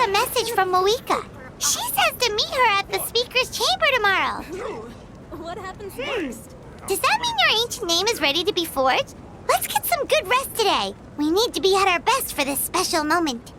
got a message from Mavuika. She says to meet her at the speaker's chamber tomorrow. What happens next? Does that mean your ancient name is ready to be forged? Let's get some good rest today. We need to be at our best for this special moment.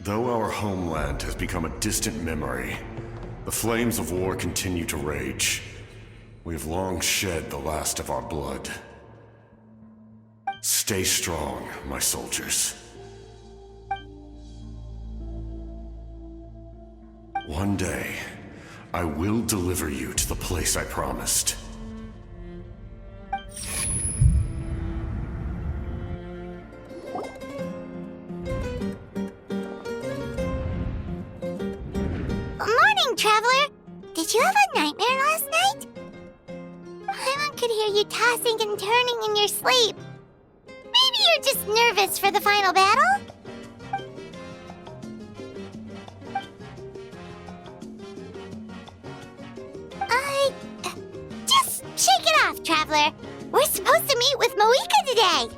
Though our homeland has become a distant memory, the flames of war continue to rage. We have long shed the last of our blood. Stay strong, my soldiers. One day, I will deliver you to the place I promised. Traveler, did you have a nightmare last night? Paimon could hear you tossing and turning in your sleep. Maybe you're just nervous for the final battle? Just shake it off, Traveler. We're supposed to meet with Mavuika today.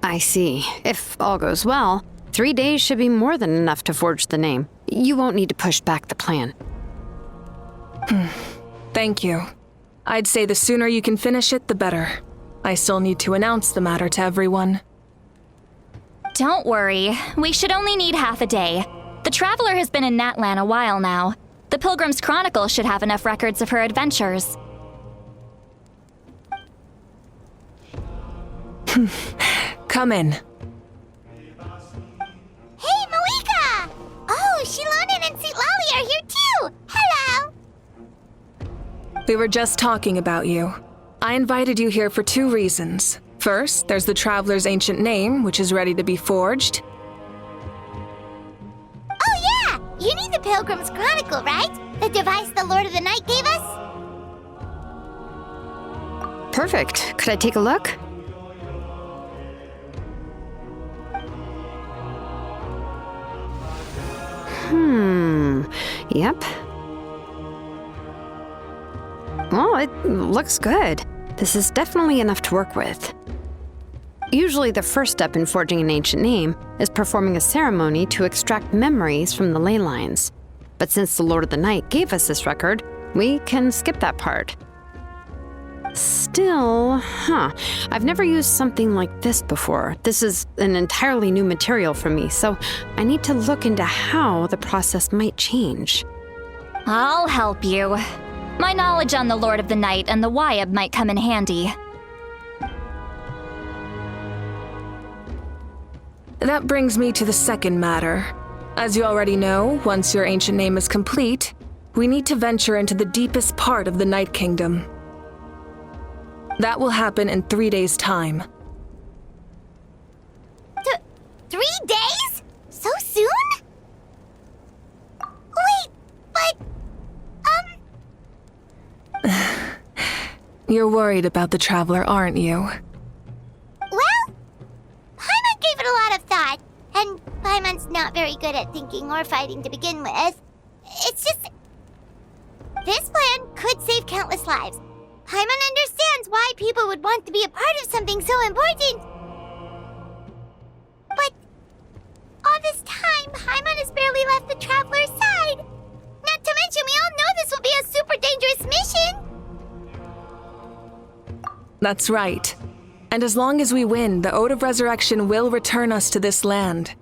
I see. If all goes well, 3 days should be more than enough to forge the name. You won't need to push back the plan. Thank you. I'd say the sooner you can finish it, the better. I still need to announce the matter to everyone. Don't worry. We should only need half a day. The Traveler has been in Natlan a while now. The Pilgrim's Chronicle should have enough records of her adventures. Come in. Hey, Mavuika! Oh, Shilonen and Sitlali are here too! Hello! We were just talking about you. I invited you here for 2 reasons. First, there's the Traveler's ancient name, which is ready to be forged. Oh yeah! You need the Pilgrim's Chronicle, right? The device the Lord of the Night gave us? Perfect. Could I take a look? Yep. Well, it looks good. This is definitely enough to work with. Usually the first step in forging an ancient name is performing a ceremony to extract memories from the ley lines. But since the Lord of the Night gave us this record, we can skip that part. Still, I've never used something like this before. This is an entirely new material for me, so I need to look into how the process might change. I'll help you. My knowledge on the Lord of the Night and the Wyab might come in handy. That brings me to the second matter. As you already know, once your ancient name is complete, we need to venture into the deepest part of the Night Kingdom. That will happen in 3 days' time. 3 days? So soon? Wait, but... You're worried about the Traveler, aren't you? Well, Paimon gave it a lot of thought, and Paimon's not very good at thinking or fighting to begin with. It's just... This plan could save countless lives. Paimon understands why people would want to be a part of something so important. But all this time, Paimon has barely left the Traveler's side. Not to mention, we all know this will be a super dangerous mission. That's right. And as long as we win, the Ode of Resurrection will return us to this land.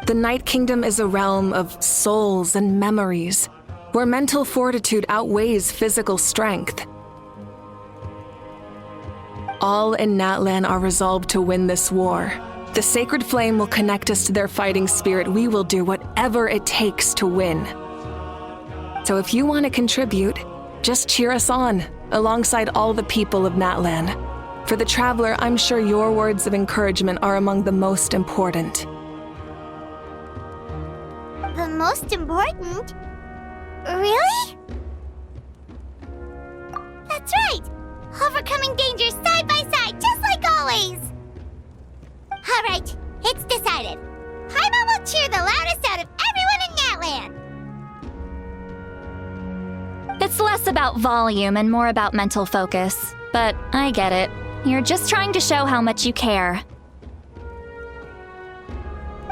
The Night Kingdom is a realm of souls and memories, where mental fortitude outweighs physical strength. All in Natlan are resolved to win this war. The sacred flame will connect us to their fighting spirit. We will do whatever it takes to win. So if you want to contribute, just cheer us on, alongside all the people of Natlan. For the Traveler, I'm sure your words of encouragement are among the most important. The most important? Really? That's right! Overcoming dangers side by side, just like always! Alright, it's decided. Paimon will cheer the loudest out of everyone in Natlan! It's less about volume and more about mental focus. But I get it. You're just trying to show how much you care.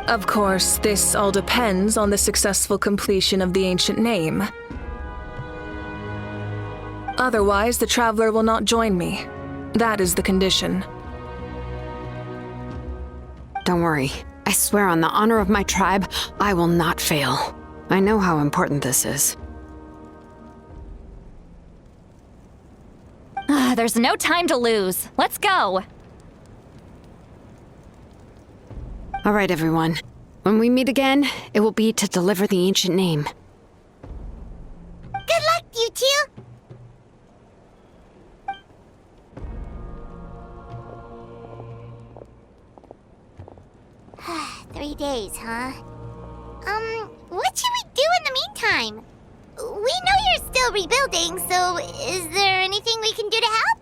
Of course, this all depends on the successful completion of the ancient name. Otherwise, the Traveler will not join me. That is the condition. Don't worry. I swear on the honor of my tribe, I will not fail. I know how important this is. There's no time to lose. Let's go. All right, everyone. When we meet again, it will be to deliver the ancient name. Good luck, you two! Three days, huh? What should we do in the meantime? We know you're still rebuilding, so is there anything we can do to help?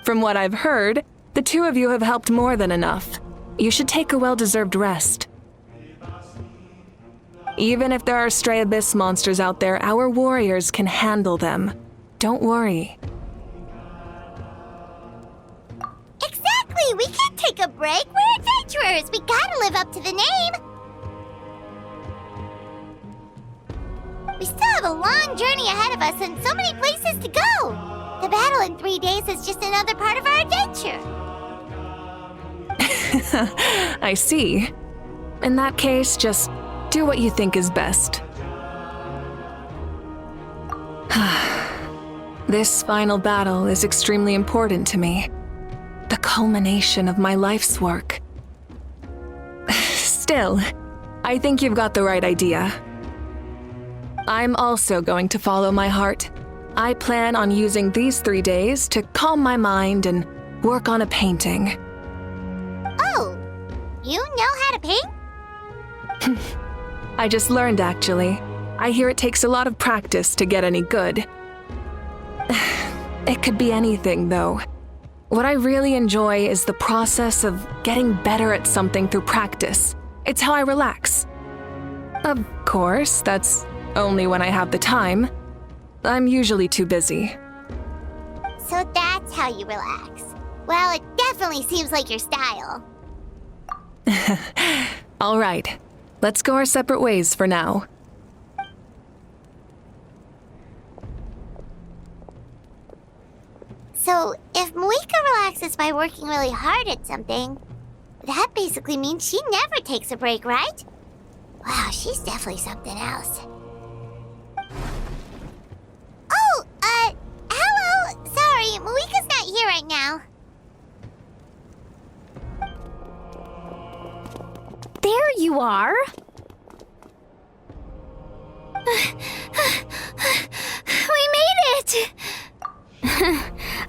From what I've heard, the 2 of you have helped more than enough. You should take a well-deserved rest. Even if there are stray abyss monsters out there, our warriors can handle them. Don't worry. Hey, we can't take a break. We're adventurers. We gotta live up to the name. We still have a long journey ahead of us and so many places to go. The battle in 3 days is just another part of our adventure. I see. In that case, just do what you think is best. This final battle is extremely important to me. The culmination of my life's work. Still, I think you've got the right idea. I'm also going to follow my heart. I plan on using these 3 days to calm my mind and work on a painting. Oh, you know how to paint? I just learned, actually. I hear it takes a lot of practice to get any good. It could be anything, though. What I really enjoy is the process of getting better at something through practice. It's how I relax. Of course, that's only when I have the time. I'm usually too busy. So that's how you relax. Well, it definitely seems like your style. All right, let's go our separate ways for now. So, if Mavuika relaxes by working really hard at something, that basically means she never takes a break, right? Wow, she's definitely something else. Oh, hello! Sorry, Mavuika's not here right now. There you are. We made it!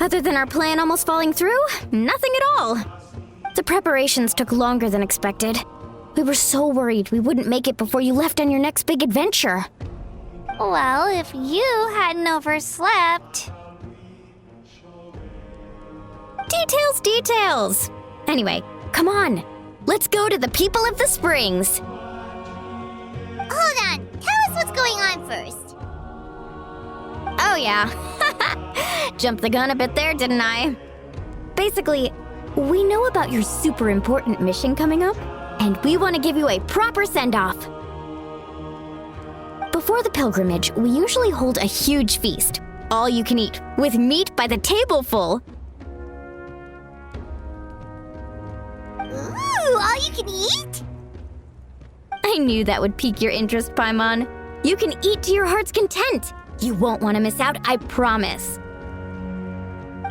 Other than our plan almost falling through, nothing at all. The preparations took longer than expected. We were so worried we wouldn't make it before you left on your next big adventure. Well, if you hadn't overslept... Details! Anyway, come on. Let's go to the people of the springs. Hold on, tell us what's going on first. Oh yeah. Jumped the gun a bit there, didn't I? Basically, we know about your super important mission coming up, and we want to give you a proper send-off. Before the pilgrimage, we usually hold a huge feast, all you can eat, with meat by the tableful. Ooh, all you can eat? I knew that would pique your interest, Paimon. You can eat to your heart's content. You won't want to miss out, I promise.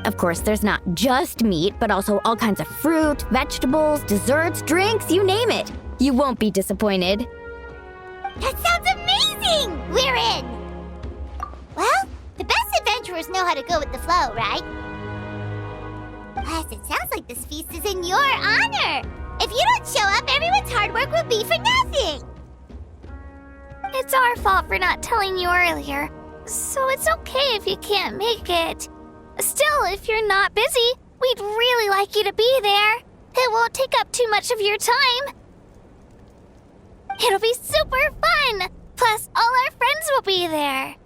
Of course, there's not just meat, but also all kinds of fruit, vegetables, desserts, drinks, you name it. You won't be disappointed. That sounds amazing! We're in! Well, the best adventurers know how to go with the flow, right? Plus, it sounds like this feast is in your honor! If you don't show up, everyone's hard work will be for nothing! It's our fault for not telling you earlier, so it's okay if you can't make it. Still, if you're not busy, we'd really like you to be there. It won't take up too much of your time. It'll be super fun! Plus, all our friends will be there.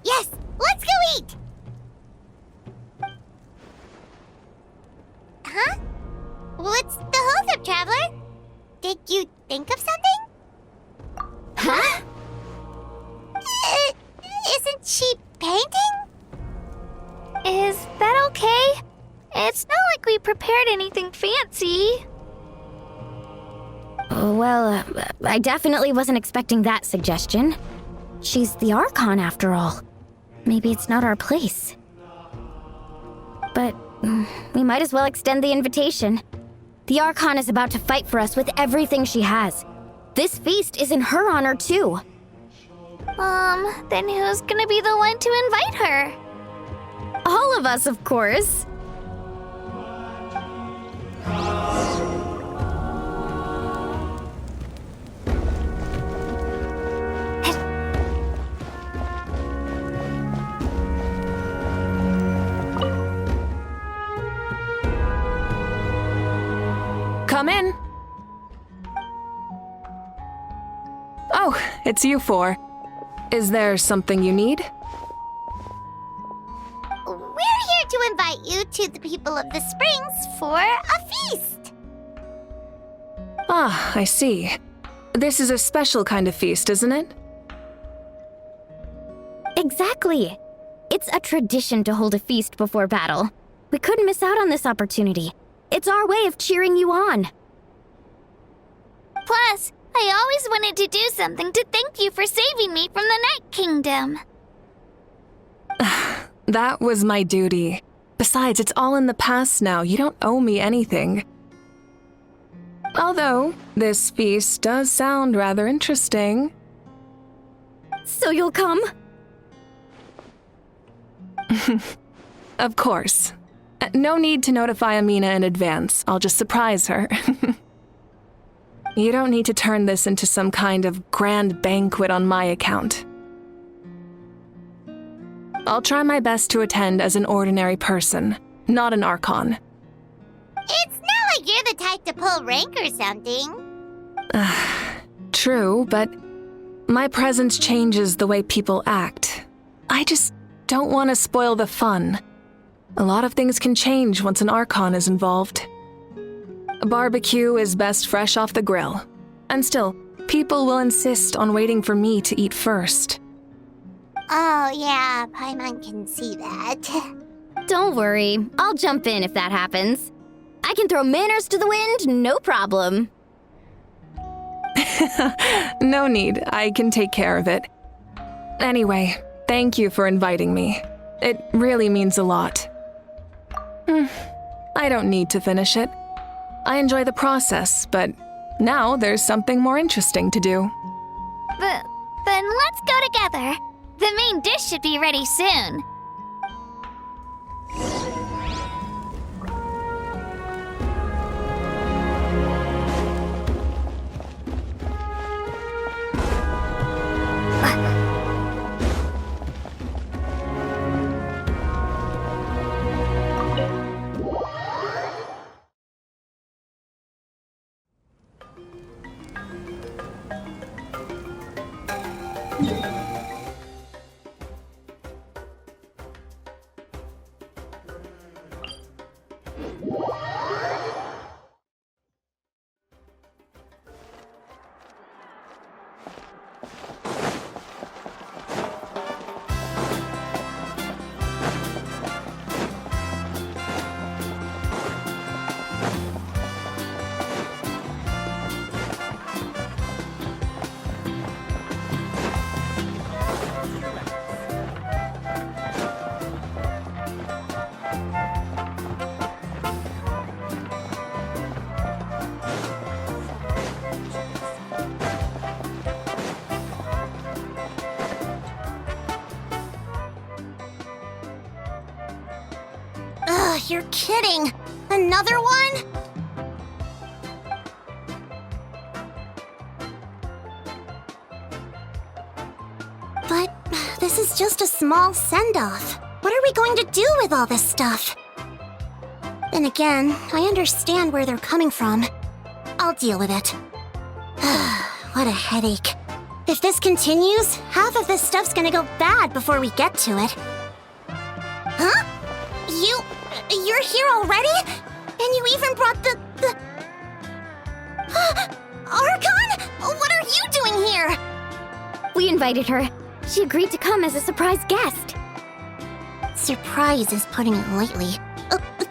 Yes, let's go eat! Huh? What's the holdup, Traveler? Did you think of something? Huh? Isn't she painting? Is that okay? It's not like we prepared anything fancy. Well, I definitely wasn't expecting that suggestion. She's the Archon, after all. Maybe it's not our place. But we might as well extend the invitation. The Archon is about to fight for us with everything she has. This feast is in her honor, too. Then who's gonna be the one to invite her? All of us, of course. Come in. Oh, it's you four. Is there something you need? We're here to invite you to invited the people of the springs for a feast. Ah, I see. This is a special kind of feast, isn't it? Exactly. It's a tradition to hold a feast before battle. We couldn't miss out on this opportunity. It's our way of cheering you on. Plus, I always wanted to do something to thank you for saving me from the Night Kingdom. That was my duty. Besides, it's all in the past now. You don't owe me anything. Although, this feast does sound rather interesting. So you'll come? Of course. No need to notify Amina in advance. I'll just surprise her. You don't need to turn this into some kind of grand banquet on my account. I'll try my best to attend as an ordinary person, not an Archon. It's not like you're the type to pull rank or something. True, but my presence changes the way people act. I just don't want to spoil the fun. A lot of things can change once an Archon is involved. A barbecue is best fresh off the grill. And still, people will insist on waiting for me to eat first. Oh yeah, Paimon can see that. Don't worry. I'll jump in if that happens. I can throw manners to the wind, no problem. No need, I can take care of it. Anyway, thank you for inviting me. It really means a lot. I don't need to finish it. I enjoy the process, but now there's something more interesting to do. Then let's go together. The main dish should be ready soon. Ugh, you're kidding. Another one? But this is just a small send-off. What are we going to do with all this stuff? Then again, I understand where they're coming from. I'll deal with it. What a headache. If this continues, half of this stuff's gonna go bad before we get to it. Huh? You're here already? And you even brought the... Archon? What are you doing here? We invited her. She agreed to come as a surprise guest. Surprise is putting it lightly.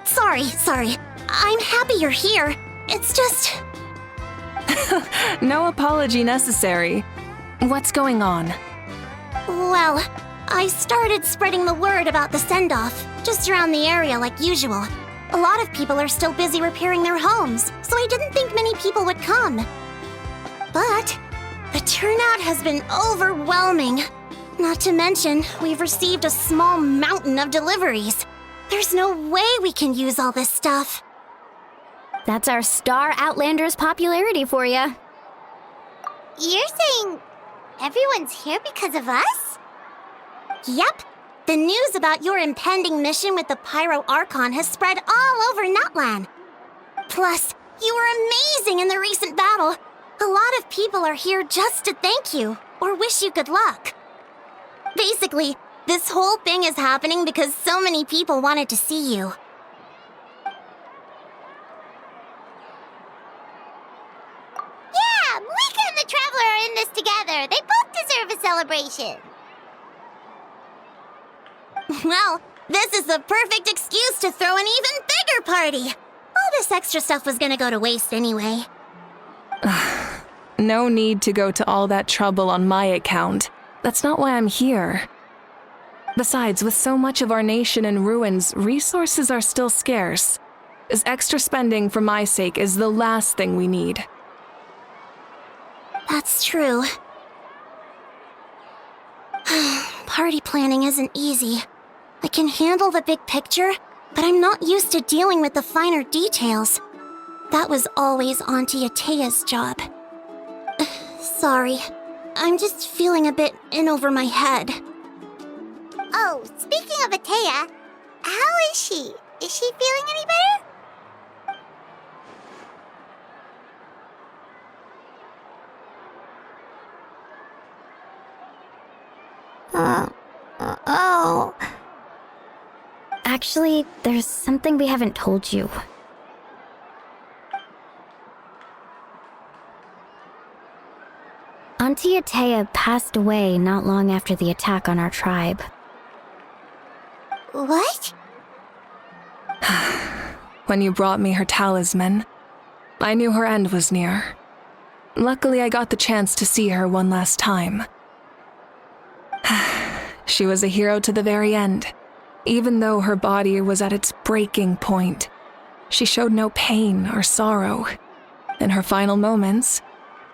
Sorry. I'm happy you're here. It's just... No apology necessary. What's going on? Well, I started spreading the word about the send-off, just around the area like usual. A lot of people are still busy repairing their homes, so I didn't think many people would come. But the turnout has been overwhelming. Not to mention, we've received a small mountain of deliveries. There's no way we can use all this stuff. That's our Star Outlander's popularity for you. You're saying everyone's here because of us? Yep. The news about your impending mission with the Pyro Archon has spread all over Nutland. Plus, you were amazing in the recent battle. A lot of people are here just to thank you, or wish you good luck. Basically, this whole thing is happening because so many people wanted to see you. together. They both deserve a celebration. Well, this is the perfect excuse to throw an even bigger party. All this extra stuff was gonna go to waste anyway. No need to go to all that trouble on my account. That's not why I'm here. Besides, with so much of our nation in ruins, resources are still scarce. This extra spending for my sake is the last thing we need. That's true. Party planning isn't easy. I can handle the big picture, but I'm not used to dealing with the finer details. That was always Auntie Atea's job. Sorry. I'm just feeling a bit in over my head. Oh, speaking of Atea, how is she? Is she feeling any better? Oh. Actually, there's something we haven't told you. Auntie Atea passed away not long after the attack on our tribe. What? When you brought me her talisman, I knew her end was near. Luckily, I got the chance to see her one last time. She was a hero to the very end. Even though her body was at its breaking point, she showed no pain or sorrow. In her final moments,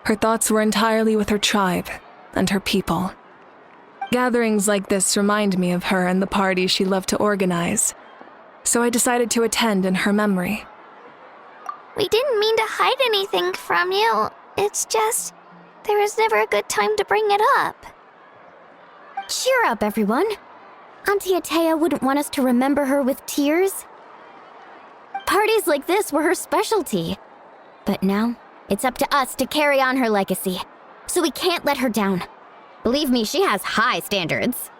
her thoughts were entirely with her tribe and her people. Gatherings like this remind me of her and the parties she loved to organize, so I decided to attend in her memory. We didn't mean to hide anything from you. It's just, there was never a good time to bring it up. Cheer up, everyone. Auntie Atea wouldn't want us to remember her with tears. Parties like this were her specialty. But now, it's up to us to carry on her legacy, so we can't let her down. Believe me, she has high standards.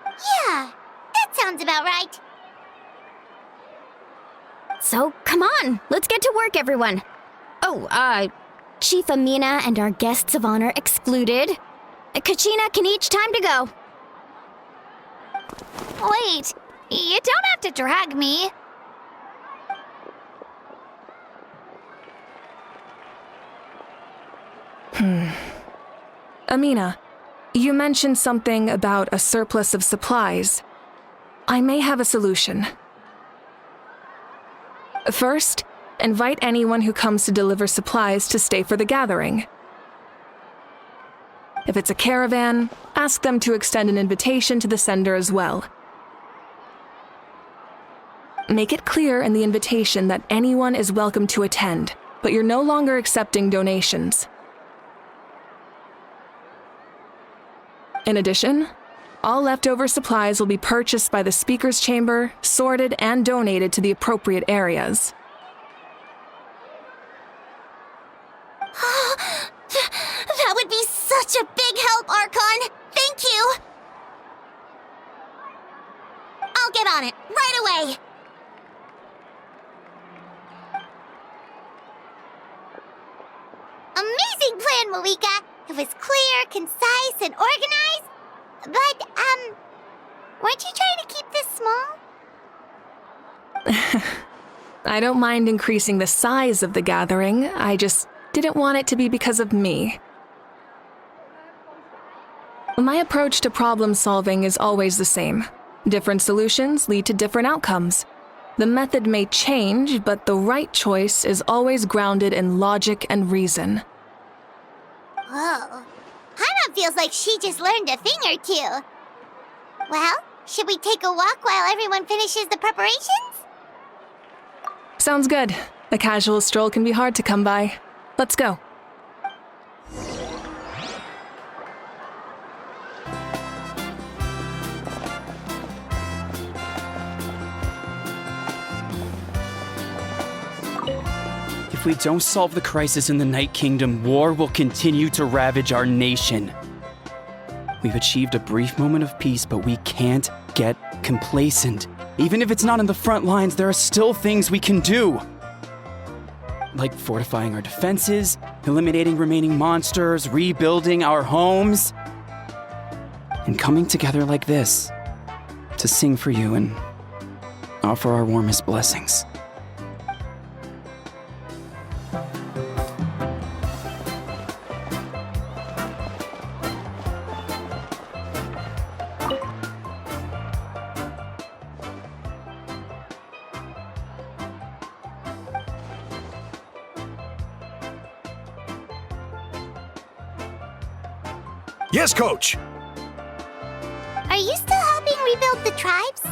Yeah, that sounds about right. So, come on, let's get to work, everyone. Oh, Chief Amina and our guests of honor excluded. Kachina can each time to go. Wait, you don't have to drag me. Amina, you mentioned something about a surplus of supplies. I may have a solution. First, invite anyone who comes to deliver supplies to stay for the gathering. If it's a caravan, ask them to extend an invitation to the sender as well. Make it clear in the invitation that anyone is welcome to attend, but you're no longer accepting donations. In addition, all leftover supplies will be purchased by the speaker's chamber, sorted, and donated to the appropriate areas. That would be such a big help, Archon! Thank you! I'll get on it, right away! Amazing plan, Mavuika! It was clear, concise, and organized. But, weren't you trying to keep this small? I don't mind increasing the size of the gathering, I just didn't want it to be because of me. My approach to problem solving is always the same. Different solutions lead to different outcomes. The method may change, but the right choice is always grounded in logic and reason. Whoa. Paimon feels like she just learned a thing or two. Well, should we take a walk while everyone finishes the preparations? Sounds good. A casual stroll can be hard to come by. Let's go. If we don't solve the crisis in the Night Kingdom, war will continue to ravage our nation. We've achieved a brief moment of peace, but we can't get complacent. Even if it's not in the front lines, there are still things we can do. like fortifying our defenses, eliminating remaining monsters, rebuilding our homes, and coming together like this to sing for you and offer our warmest blessings. Yes, Coach! Are you still helping rebuild the tribes?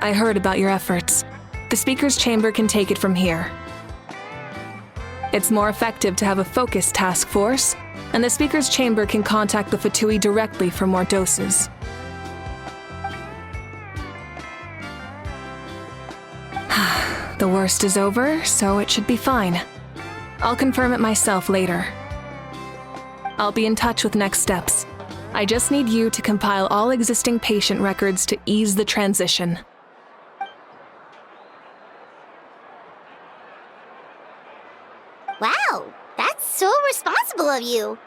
I heard about your efforts. The Speaker's Chamber can take it from here. It's more effective to have a focused task force, and the Speaker's Chamber can contact the Fatui directly for more doses. The worst is over, so it should be fine. I'll confirm it myself later. I'll be in touch with next steps. I just need you to compile all existing patient records to ease the transition. Wow, that's so responsible of you.